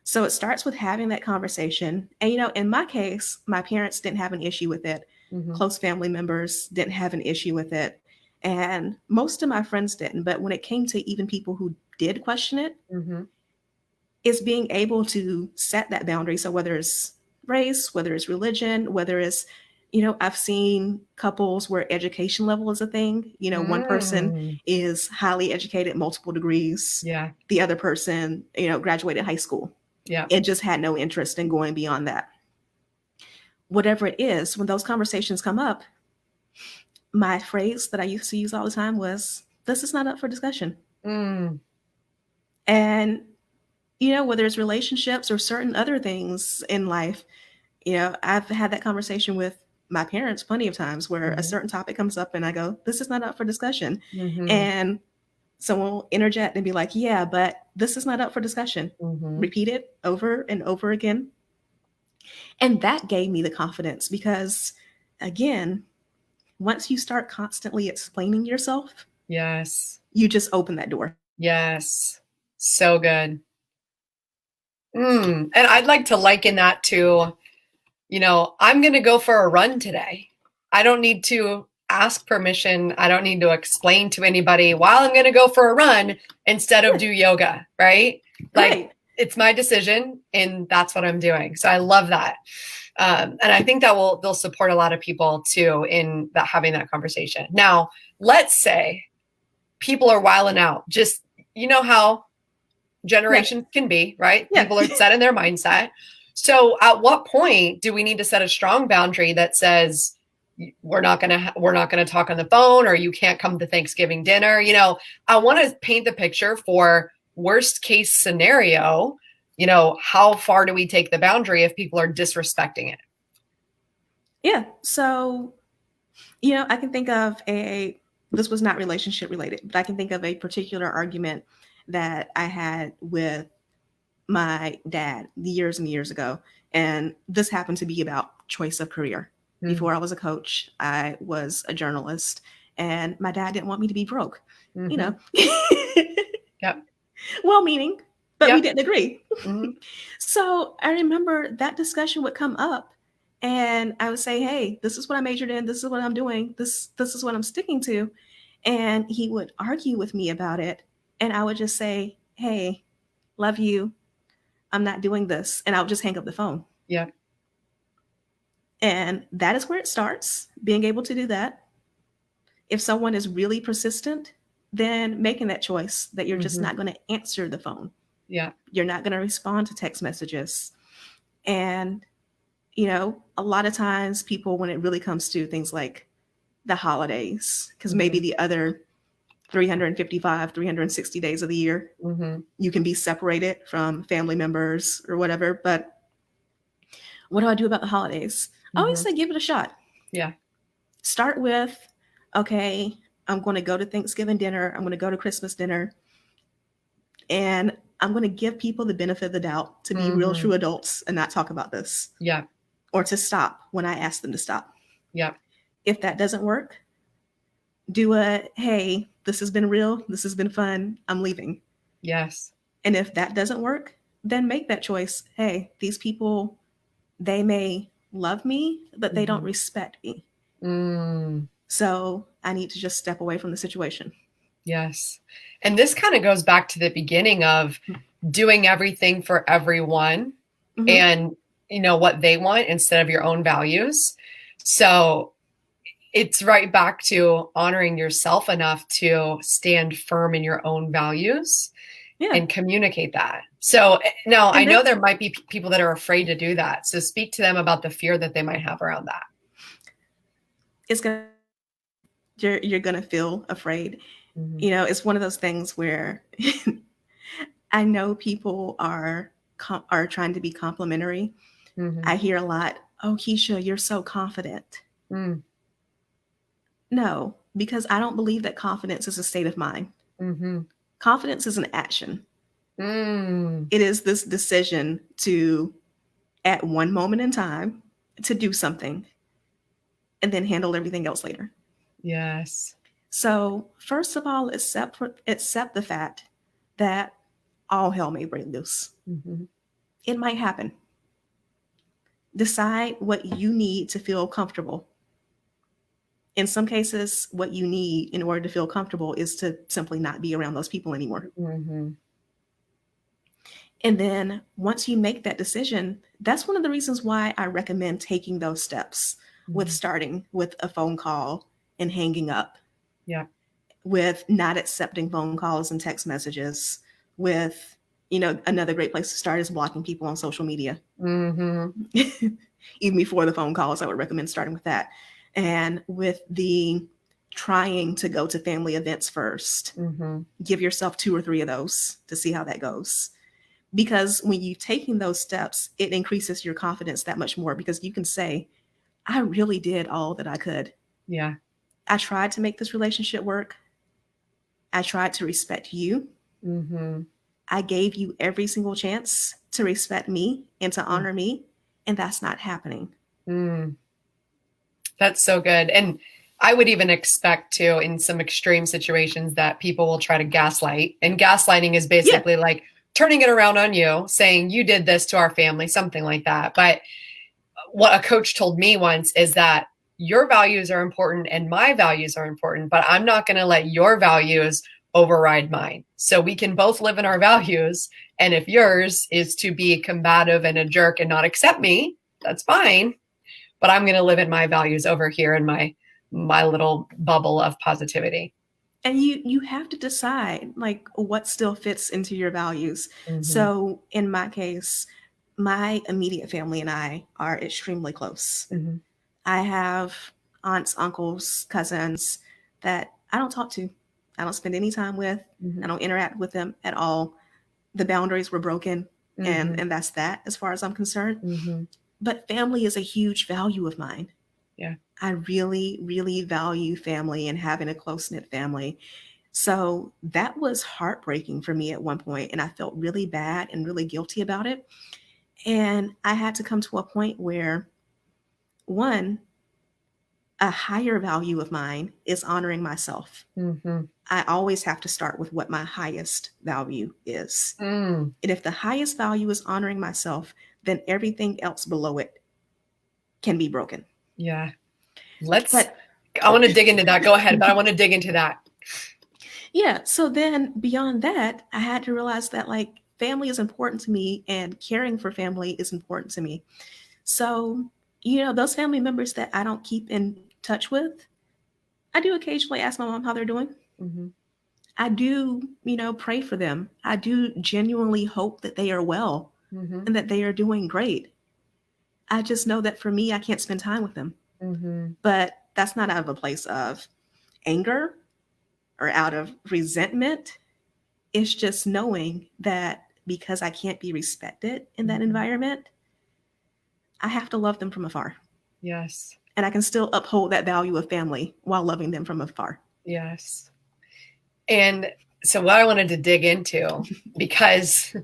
So it starts with having that conversation. And in my case, my parents didn't have an issue with it. Mm-hmm. Close family members didn't have an issue with it. And most of my friends didn't. But when it came to even people who did question it, Mm-hmm. is being able to set that boundary. So whether it's race, whether it's religion, whether it's, I've seen couples where education level is a thing. One person Mm. is highly educated, multiple degrees. Yeah. The other person, graduated high school Yeah. and just had no interest in going beyond that. Whatever it is, when those conversations come up, my phrase that I used to use all the time was, this is not up for discussion. Mm. And whether it's relationships or certain other things in life, I've had that conversation with my parents plenty of times, where a Mm-hmm. certain topic comes up and I go, this is not up for discussion. Mm-hmm. And someone will interject and be like, yeah, but this is not up for discussion. Mm-hmm. Repeat it over and over again. And that gave me the confidence, because, again, once you start constantly explaining yourself, Yes. you just open that door. Yes. So good. And I'd like to liken that to, I'm going to go for a run today. I don't need to ask permission. I don't need to explain to anybody while I'm going to go for a run instead of do yoga, right? Like Right. it's my decision and that's what I'm doing. So I love that. And I think that they'll support a lot of people too in that, having that conversation. Now, let's say people are wilding out. Just, you know how generations can be, right? Yeah. People are set in their mindset. So at what point do we need to set a strong boundary that says we're not going to talk on the phone, or you can't come to Thanksgiving dinner? You know, I want to paint the picture for worst case scenario. You know, how far do we take the boundary if people are disrespecting it? Yeah. So, I can think of this was not relationship related, but I can think of a particular argument that I had with my dad years and years ago. And this happened to be about choice of career. Before I was a coach, I was a journalist, and my dad didn't want me to be broke, Yep. Well-meaning, but we Yep. didn't agree. So I remember that discussion would come up, and I would say, hey, this is what I majored in. This is what I'm doing. This is what I'm sticking to. And he would argue with me about it. And I would just say, hey, love you. I'm not doing this. And I would just hang up the phone. Yeah. And that is where it starts, being able to do that. If someone is really persistent, then making that choice that you're just not going to answer the phone. Yeah. You're not going to respond to text messages. And, a lot of times people, when it really comes to things like the holidays, because maybe the other 355, 360 days of the year, you can be separated from family members or whatever. But what do I do about the holidays? I always say, give it a shot. Yeah. Start with, okay, I'm going to go to Thanksgiving dinner. I'm going to go to Christmas dinner. And I'm going to give people the benefit of the doubt to be real, true adults and not talk about this. Yeah. Or to stop when I ask them to stop. Yeah. If that doesn't work, hey, this has been real. This has been fun. I'm leaving. Yes. And if that doesn't work, then make that choice. Hey, these people, they may love me, but they don't respect me. So I need to just step away from the situation. Yes. And this kind of goes back to the beginning of doing everything for everyone and, what they want instead of your own values. So it's right back to honoring yourself enough to stand firm in your own values and communicate that. So now I know there might be people that are afraid to do that. So speak to them about the fear that they might have around that. You're going to feel afraid. It's one of those things where I know people are trying to be complimentary. I hear a lot, oh, Keisha, you're so confident. No, because I don't believe that confidence is a state of mind. Confidence is an action. It is this decision to, at one moment in time, to do something and then handle everything else later. Yes. So first of all, accept the fact that all hell may break loose. It might happen. Decide what you need to feel comfortable. In some cases, what you need in order to feel comfortable is to simply not be around those people anymore. And then once you make that decision, that's one of the reasons why I recommend taking those steps with starting with a phone call and hanging up. Yeah. With not accepting phone calls and text messages, with, another great place to start is blocking people on social media. Even before the phone calls, I would recommend starting with that. And with the trying to go to family events first, give yourself 2 or 3 of those to see how that goes. Because when you're taking those steps, it increases your confidence that much more, because you can say, I really did all that I could. Yeah. I tried to make this relationship work. I tried to respect you. I gave you every single chance to respect me and to honor me, and that's not happening. That's so good. And I would even expect to, in some extreme situations, that people will try to gaslight. And gaslighting is basically like turning it around on you, saying you did this to our family, something like that. But what a coach told me once is that your values are important and my values are important, but I'm not going to let your values override mine. So we can both live in our values. And if yours is to be combative and a jerk and not accept me, that's fine. But I'm going to live in my values over here in my little bubble of positivity. And you have to decide like what still fits into your values. Mm-hmm. So in my case, my immediate family and I are extremely close. Mm-hmm. I have aunts, uncles, cousins that I don't talk to. I don't spend any time with. Mm-hmm. I don't interact with them at all. The boundaries were broken, Mm-hmm. and that's that as far as I'm concerned. Mm-hmm. But family is a huge value of mine. Yeah. I really, really value family and having a close-knit family. So that was heartbreaking for me at one point, and I felt really bad and really guilty about it. And I had to come to a point where, one, a higher value of mine is honoring myself. Mm-hmm. I always have to start with what my highest value is. Mm. And if the highest value is honoring myself, then everything else below it can be broken. Yeah. I want to dig into that. Go ahead, but I want to dig into that. Yeah. So then beyond that, I had to realize that like family is important to me and caring for family is important to me. So, those family members that I don't keep in touch with, I do occasionally ask my mom how they're doing. Mm-hmm. I do, pray for them. I do genuinely hope that they are well Mm-hmm. and that they are doing great. I just know that for me, I can't spend time with them. Mm-hmm. But that's not out of a place of anger or out of resentment. It's just knowing that because I can't be respected in that environment, I have to love them from afar. Yes. And I can still uphold that value of family while loving them from afar. Yes. And so what I wanted to dig into, because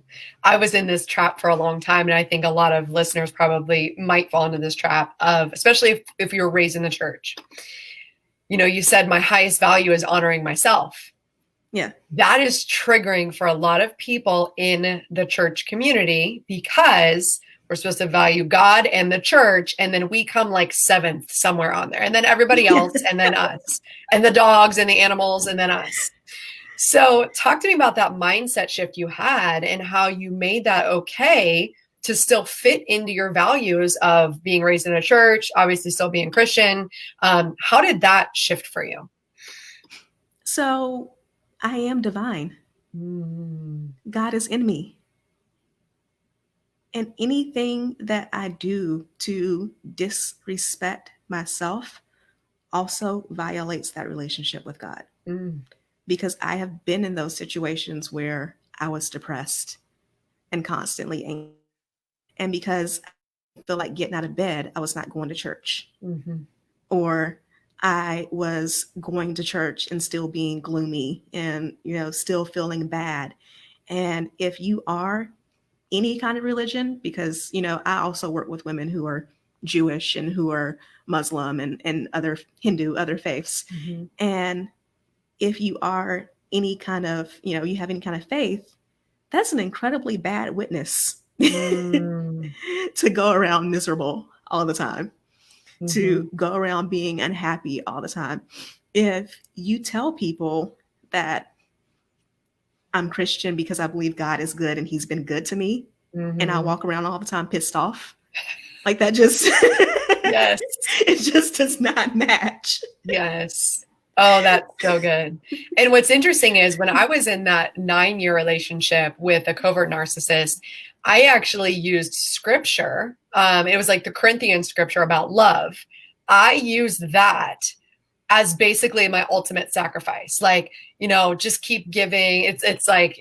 I was in this trap for a long time, and I think a lot of listeners probably might fall into this trap of, especially if you were raised in the church. You said my highest value is honoring myself. Yeah. That is triggering for a lot of people in the church community because we're supposed to value God and the church, and then we come like seventh somewhere on there, and then everybody else, and then us, and the dogs and the animals, and then us. So talk to me about that mindset shift you had and how you made that okay to still fit into your values of being raised in a church, obviously still being Christian. How did that shift for you? So I am divine. God is in me. And anything that I do to disrespect myself also violates that relationship with God. Because I have been in those situations where I was depressed and constantly angry. And because I feel like getting out of bed, I was not going to church. Or I was going to church and still being gloomy and, still feeling bad. And if you are any kind of religion, because, I also work with women who are Jewish and who are Muslim and other Hindu, other faiths. And if you are any kind of, you have any kind of faith, that's an incredibly bad witness to go around miserable all the time, to go around being unhappy all the time. If you tell people that I'm Christian because I believe God is good and he's been good to me, and I walk around all the time pissed off, like that just, yes, it just does not match. Yes. Oh, that's so good. And what's interesting is when I was in that 9-year relationship with a covert narcissist, I actually used scripture. It was like the Corinthian scripture about love. I used that as basically my ultimate sacrifice. Like, just keep giving. It's like,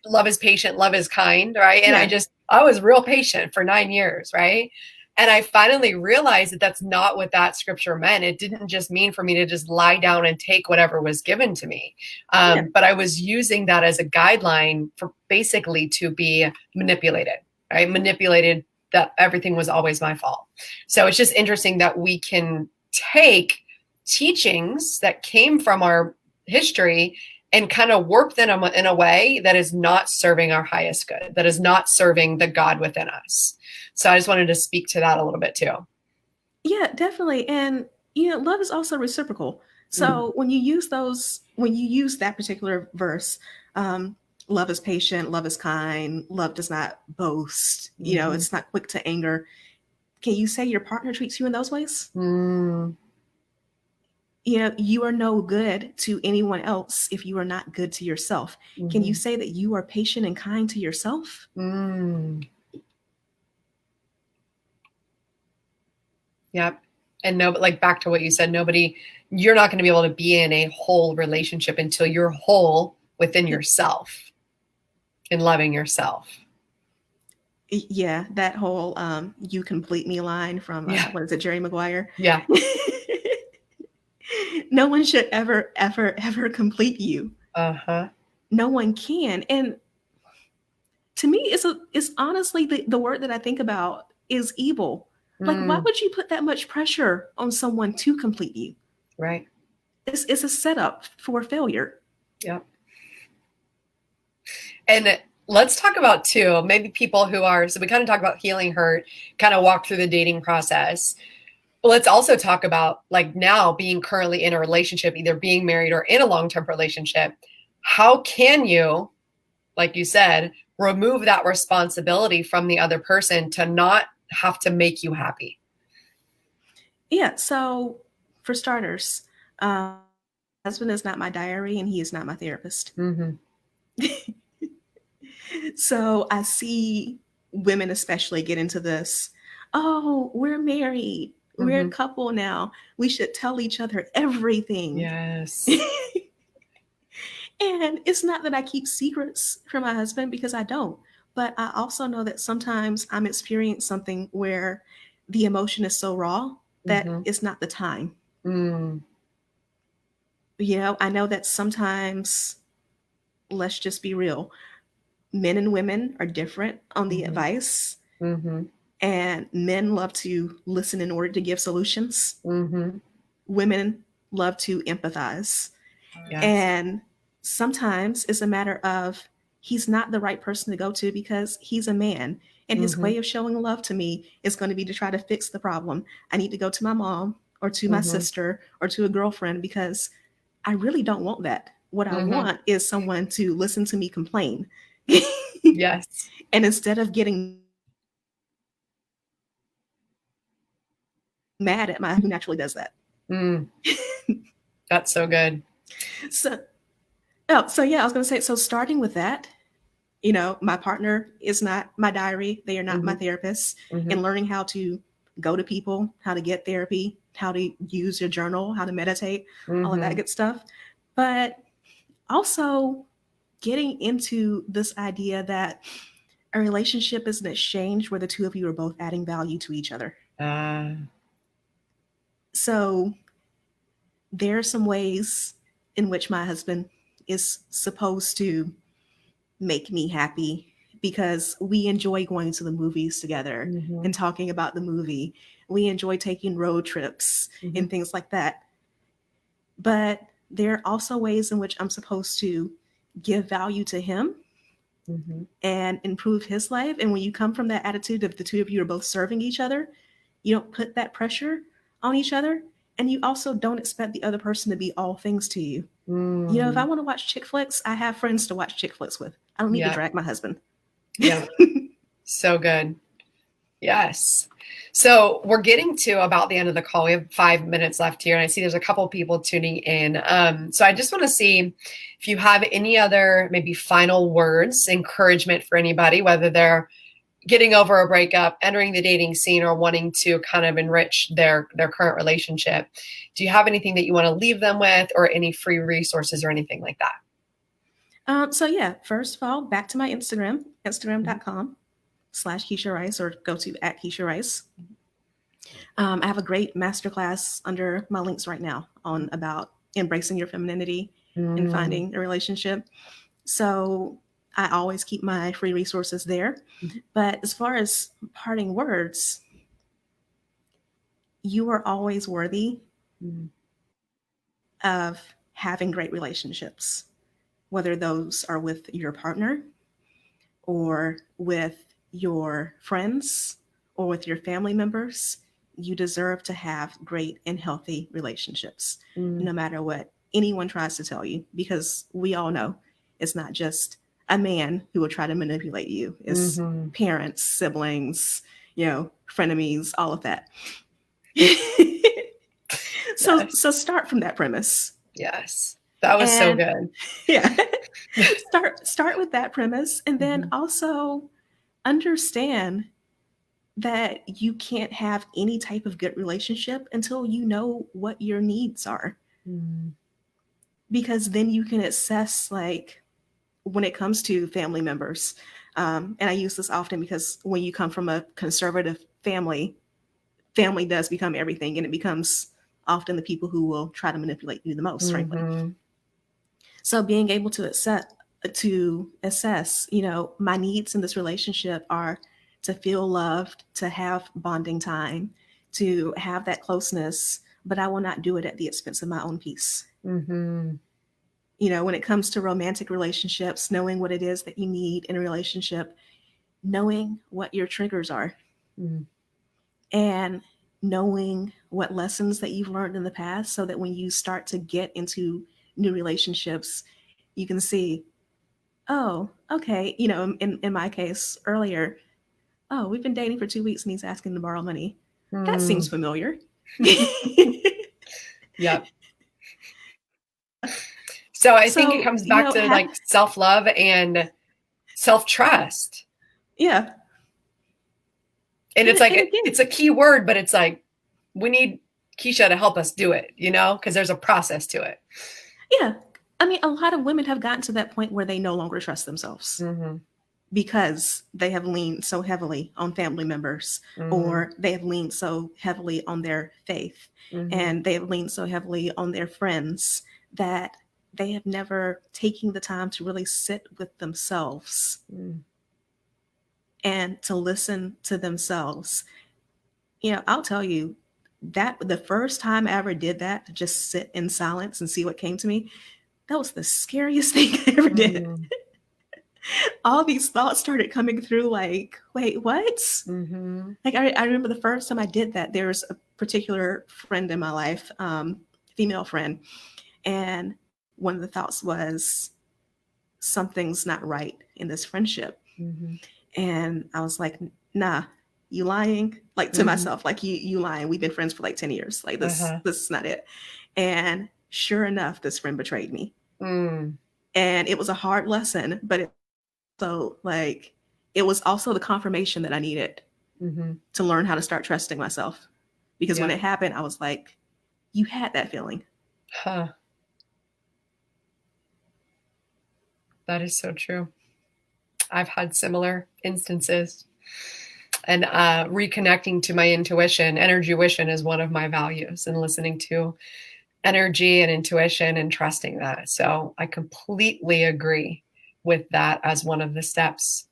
love is patient, love is kind, right? And Yeah. I was real patient for 9 years, right? And I finally realized that that's not what that scripture meant. It didn't just mean for me to just lie down and take whatever was given to me. But I was using that as a guideline for basically to be manipulated, right? Manipulated that everything was always my fault. So it's just interesting that we can take teachings that came from our history and kind of warp them in a way that is not serving our highest good, that is not serving the God within us. So I just wanted to speak to that a little bit too. Yeah, definitely. And Love is also reciprocal. Mm, So when you use that particular verse, um, love is patient, love is kind, love does not boast, mhm, it's not quick to anger. Can you say your partner treats you in those ways? mm, You are no good to anyone else if you are not good to yourself. Can you mhm, say that you are patient and kind to yourself? mm. Yep. And no, like back to what you said, you're not going to be able to be in a whole relationship until you're whole within yourself and loving yourself. Yeah, that whole "you complete me" line from Yeah. what is it, Jerry Maguire? Yeah. No one should ever, ever, ever complete you. Uh-huh. No one can. And to me, it's honestly the word that I think about is evil. Like, why Mm, would you put that much pressure on someone to complete you? right. It's a setup for failure. Yep. And let's talk about too, maybe people who are, so we kind of talk about healing hurt, kind of walk through the dating process. But let's also talk about like now being currently in a relationship, either being married or in a long-term relationship. How can you, like you said, remove that responsibility from the other person to not have to make you happy? Yeah. So, for starters, my husband is not my diary and he is not my therapist. Mm-hmm. So I see women especially get into this. Oh, we're married. We're a Mm-hmm. couple now. We should tell each other everything. Yes. And it's not that I keep secrets from my husband because I don't, but I also know that sometimes I'm experiencing something where the emotion is so raw that Mm-hmm. it's not the time. Mm, I know that sometimes, let's just be real, men and women are different on the mm-hmm. advice, Mm-hmm. and men love to listen in order to give solutions. Mm-hmm. Women love to empathize. Yes. And sometimes it's a matter of he's not the right person to go to because he's a man. And his Mm-hmm. way of showing love to me is going to be to try to fix the problem. I need to go to my mom or to my Mm-hmm. sister or to a girlfriend because I really don't want that. What I Mm-hmm. want is someone to listen to me complain. Yes. And instead of getting mad at my who naturally does that. Mm, that's so good. So, so yeah, I was going to say, so starting with that, my partner is not my diary. They are not my Mm-hmm. therapist. Mm-hmm. And learning how to go to people, how to get therapy, how to use your journal, how to meditate, all of that Mm-hmm. good stuff. But also getting into this idea that a relationship is an exchange where the two of you are both adding value to each other. Uh, So there are some ways in which my husband is supposed to make me happy because we enjoy going to the movies together mm-hmm. and talking about the movie. We enjoy taking road trips Mm-hmm. and things like that. But there are also ways in which I'm supposed to give value to him Mm-hmm. and improve his life. And when you come from that attitude of the two of you are both serving each other, you don't put that pressure on each other. And you also don't expect the other person to be all things to you. If I Mm, want to watch chick flicks, I have friends to watch chick flicks with. I don't need to yeah. drag my husband. Yeah. So good. Yes. So we're getting to about the end of the call. We have 5 minutes left here, and I see there's a couple people tuning in. So I just want to see if you have any other maybe final words, encouragement for anybody, whether they're getting over a breakup, entering the dating scene, or wanting to kind of enrich their current relationship. Do you have anything that you want to leave them with, or any free resources or anything like that? So yeah, first of all, back to my Instagram, Mhm. instagram.com/Keisha Rice, or go to @Keisha Rice. I have a great masterclass under my links right now on about embracing your femininity and Mm, finding a relationship. So I always keep my free resources there. mhm, But as far as parting words, you are always worthy mhm, of having great relationships, whether those are with your partner or with your friends or with your family members. you deserve to have great and healthy relationships, Mm. no matter what anyone tries to tell you, because we all know it's not just a man who will try to manipulate you. It's Mm-hmm. parents, siblings, frenemies, all of that. So Yes. start from that premise. Yes. That was so And good. yeah, start with that premise, and then Mhm. also understand that you can't have any type of good relationship until you know what your needs are, Mm. because then you can assess, like, when it comes to family members, and I use this often because when you come from a conservative family does become everything, and it becomes often the people who will try to manipulate you the most, frankly. Mhm. So being able to assess, my needs in this relationship are to feel loved, to have bonding time, to have that closeness, but I will not do it at the expense of my own peace. Mhm. When it comes to romantic relationships, knowing what it is that you need in a relationship, knowing what your triggers are, Mm. and knowing what lessons that you've learned in the past, so that when you start to get into new relationships, you can see, oh, okay, in my case earlier, oh, we've been dating for 2 weeks and he's asking to borrow money. That seems Mm. familiar. Yep. So I think it So, comes back to like self-love and self-trust. yeah. And And, it's like and again, it's a key word, but it's like we need Keisha to help us do it, because there's a process to it. yeah. I mean, a lot of women have gotten to that point where they no longer trust themselves Mm-hmm. because they have leaned so heavily on family members, Mm-hmm. or they have leaned so heavily on their faith, Mm-hmm. and they have leaned so heavily on their friends, that they have never taken the time to really sit with themselves Mm. and to listen to themselves. I'll tell you that the first time I ever did that, to just sit in silence and see what came to me, that was the scariest thing I ever did. Mm. All these thoughts started coming through, like, wait, what? Mm-hmm. Like, I remember the first time I did that, there's a particular friend in my life, female friend, and one of the thoughts was, something's not right in this friendship. Mm-hmm. And I was like, nah, you lying? Like, to Mm-hmm. myself, like, you lying. We've been friends for like 10 years. Like, this Uh-huh. this is not it. And sure enough, this friend betrayed me. Mm. And it was a hard lesson, but it was also the confirmation that I needed Mm-hmm. to learn how to start trusting myself. Because when Yeah. it happened, I was like, you had that feeling. Huh. That is so true. I've had similar instances. And reconnecting to my intuition, energy-wition is one of my values, and listening to energy and intuition and trusting that. So I completely agree with that as one of the steps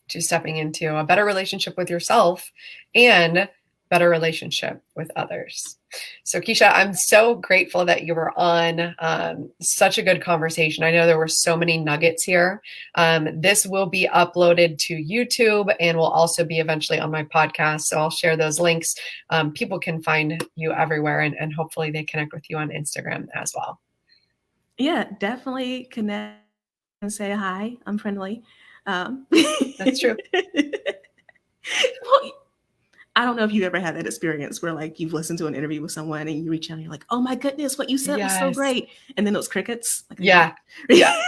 to stepping into a better relationship with yourself and better relationship with others. So Keisha, I'm so grateful that you were on. Such a good conversation. I know there were so many nuggets here. This will be uploaded to YouTube and will also be eventually on my podcast. So I'll share those links. People can find you everywhere, and hopefully they connect with you on Instagram as well. Yeah, definitely connect and say hi. I'm friendly. That's true. Well, I don't know if you ever had that experience where, like, you've listened to an interview with someone and you reach out and you're like, oh my goodness, what you said was so Yes. great. And then those crickets. Like, Yeah. Yeah.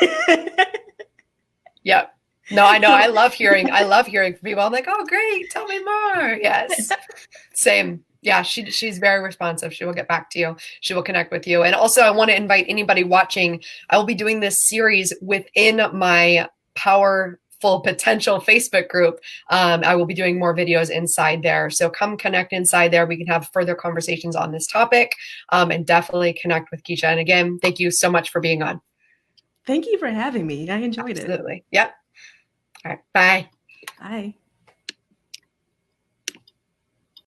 Yep. No, I know. So, I love hearing from people. I'm like, oh, great. Tell me more. Yes. Same. Yeah. She's very responsive. She will get back to you. She will connect with you. And also, I want to invite anybody watching. I will be doing this series within my Powerful Potential Facebook group. I will be doing more videos inside there. So come connect inside there. We can have further conversations on this topic, and definitely connect with Keisha. And again, thank you so much for being on. thank you for having me. I enjoyed it. Absolutely. Yep. All right. Bye. Bye.